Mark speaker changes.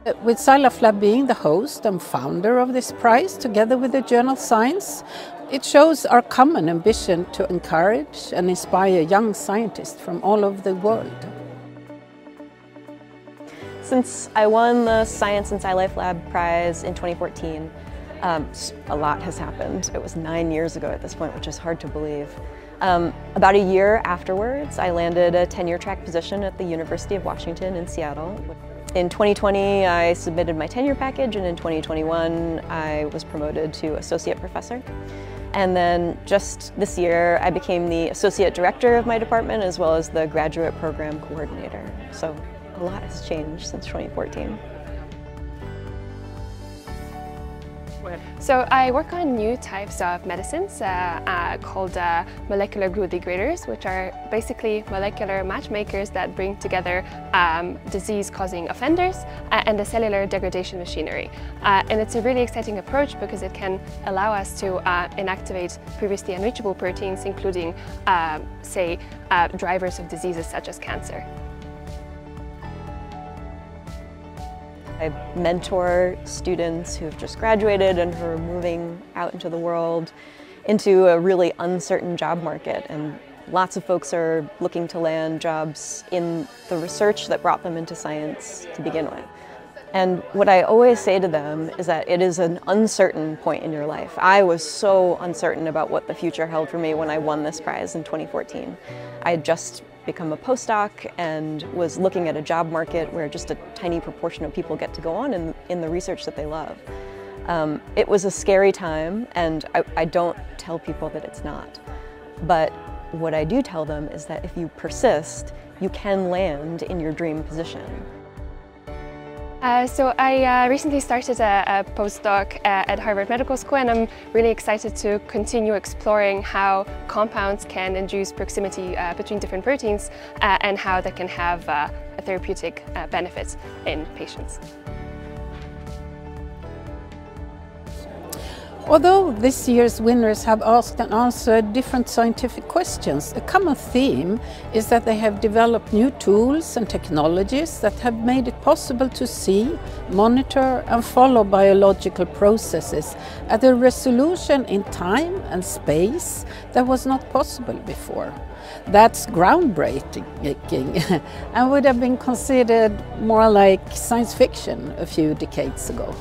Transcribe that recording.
Speaker 1: With SciLifeLab being the host and founder of this prize, together with the journal Science, it shows our common ambition to encourage and inspire young scientists from all over the world.
Speaker 2: Since I won the Science SciLifeLab Prize in 2014, a lot has happened. It was 9 years ago at this point, which is hard to believe. About a year afterwards, I landed a tenure track position at the University of Washington in Seattle. In 2020, I submitted my tenure package, and in 2021, I was promoted to associate professor. And then just this year, I became the associate director of my department as well as the graduate program coordinator. So a lot has changed since 2014.
Speaker 3: So I work on new types of medicines called molecular glue degraders, which are basically molecular matchmakers that bring together disease-causing offenders and the cellular degradation machinery. And it's a really exciting approach because it can allow us to inactivate previously unreachable proteins, including, say, drivers of diseases such as cancer. I mentor students who have just graduated and who are moving out into the world into a really uncertain job market, and lots of folks are looking to land jobs in the research that brought them into science to begin with. And what I always say to them is that it is an uncertain point in your life. I was so uncertain about what the future held for me when I won this prize in 2014. I had just become a postdoc and was looking at a job market where just a tiny proportion of people get to go on in the research that they love. It was a scary time, and I don't tell people that it's not. But what I do tell them is that if you persist, you can land in your dream position. So I recently started a postdoc at Harvard Medical School, and I'm really excited to continue exploring how compounds can induce proximity between different proteins and how that can have a therapeutic benefit in patients.
Speaker 1: Although this year's winners have asked and answered different scientific questions, a common theme is that they have developed new tools and technologies that have made it possible to see, monitor and follow biological processes at a resolution in time and space that was not possible before. That's groundbreaking and would have been considered more like science fiction a few decades ago.